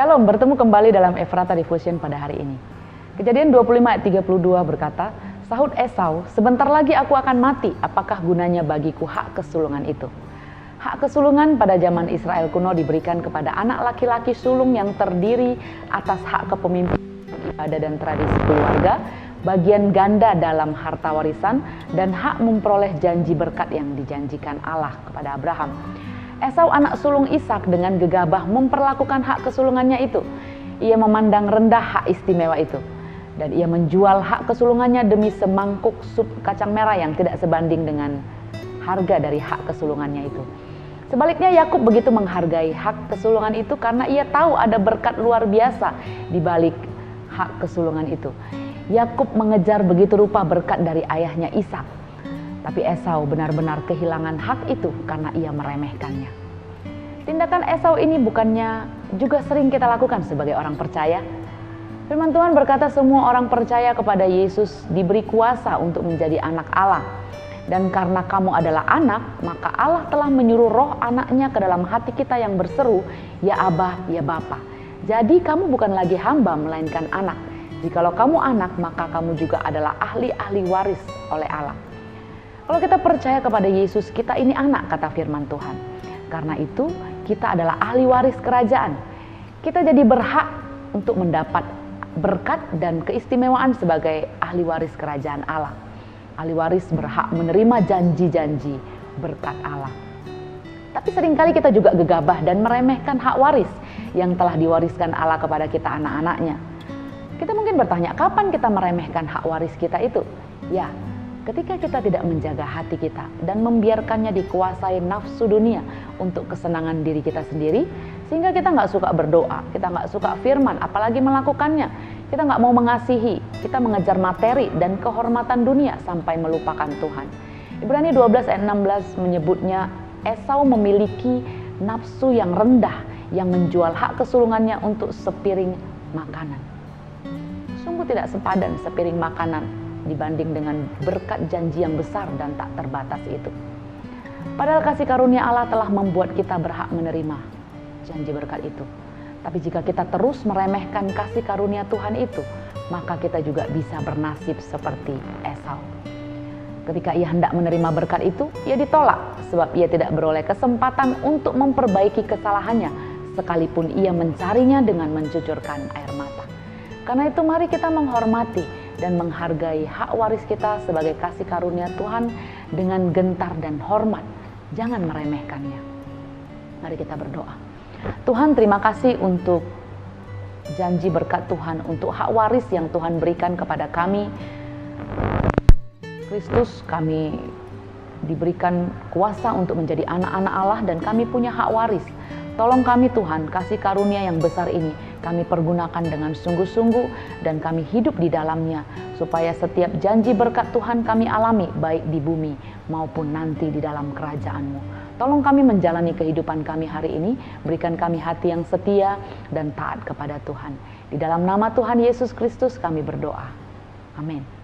Shalom, bertemu kembali dalam Efrata Devotion pada hari ini. Kejadian 25 ayat 32 berkata, sahut Esau, sebentar lagi aku akan mati, apakah gunanya bagiku hak kesulungan itu? Hak kesulungan pada zaman Israel kuno diberikan kepada anak laki-laki sulung yang terdiri atas hak kepemimpinan ibadah dan tradisi keluarga, bagian ganda dalam harta warisan, dan hak memperoleh janji berkat yang dijanjikan Allah kepada Abraham. Esau anak sulung Ishak dengan gegabah memperlakukan hak kesulungannya itu. Ia memandang rendah hak istimewa itu. Dan ia menjual hak kesulungannya demi semangkuk sup kacang merah yang tidak sebanding dengan harga dari hak kesulungannya itu. Sebaliknya Yakub begitu menghargai hak kesulungan itu karena ia tahu ada berkat luar biasa di balik hak kesulungan itu. Yakub mengejar begitu rupa berkat dari ayahnya Ishak. Tapi Esau benar-benar kehilangan hak itu karena ia meremehkannya. Tindakan Esau ini bukannya juga sering kita lakukan sebagai orang percaya? Firman Tuhan berkata semua orang percaya kepada Yesus diberi kuasa untuk menjadi anak Allah. Dan karena kamu adalah anak, maka Allah telah menyuruh roh anaknya ke dalam hati kita yang berseru, ya Abba, ya Bapa. Jadi kamu bukan lagi hamba melainkan anak. Jikalau kamu anak, maka kamu juga adalah ahli-ahli waris oleh Allah. Kalau kita percaya kepada Yesus, kita ini anak, kata firman Tuhan. Karena itu, kita adalah ahli waris kerajaan. Kita jadi berhak untuk mendapat berkat dan keistimewaan sebagai ahli waris kerajaan Allah. Ahli waris berhak menerima janji-janji berkat Allah. Tapi seringkali kita juga gegabah dan meremehkan hak waris yang telah diwariskan Allah kepada kita anak-anaknya. Kita mungkin bertanya, kapan kita meremehkan hak waris kita itu? Ya, ketika kita tidak menjaga hati kita dan membiarkannya dikuasai nafsu dunia untuk kesenangan diri kita sendiri, sehingga kita nggak suka berdoa, kita nggak suka firman, apalagi melakukannya. Kita nggak mau mengasihi, kita mengejar materi dan kehormatan dunia sampai melupakan Tuhan. Ibrani 12 ayat 16 menyebutnya Esau memiliki nafsu yang rendah yang menjual hak kesulungannya untuk sepiring makanan. Sungguh tidak sepadan sepiring makanan dibanding dengan berkat janji yang besar dan tak terbatas itu. Padahal kasih karunia Allah telah membuat kita berhak menerima janji berkat itu. Tapi jika kita terus meremehkan kasih karunia Tuhan itu, maka kita juga bisa bernasib seperti Esau. Ketika ia hendak menerima berkat itu, ia ditolak sebab ia tidak beroleh kesempatan untuk memperbaiki kesalahannya sekalipun ia mencarinya dengan mencucurkan air mata. Karena itu mari kita menghormati dan menghargai hak waris kita sebagai kasih karunia Tuhan dengan gentar dan hormat. Jangan meremehkannya. Mari kita berdoa. Tuhan, terima kasih untuk janji berkat Tuhan, untuk hak waris yang Tuhan berikan kepada kami. Kristus, kami diberikan kuasa untuk menjadi anak-anak Allah dan kami punya hak waris. Tolong kami Tuhan, kasih karunia yang besar ini kami pergunakan dengan sungguh-sungguh dan kami hidup di dalamnya supaya setiap janji berkat Tuhan kami alami baik di bumi maupun nanti di dalam kerajaan-Mu. Tolong kami menjalani kehidupan kami hari ini, berikan kami hati yang setia dan taat kepada Tuhan. Di dalam nama Tuhan Yesus Kristus kami berdoa. Amin.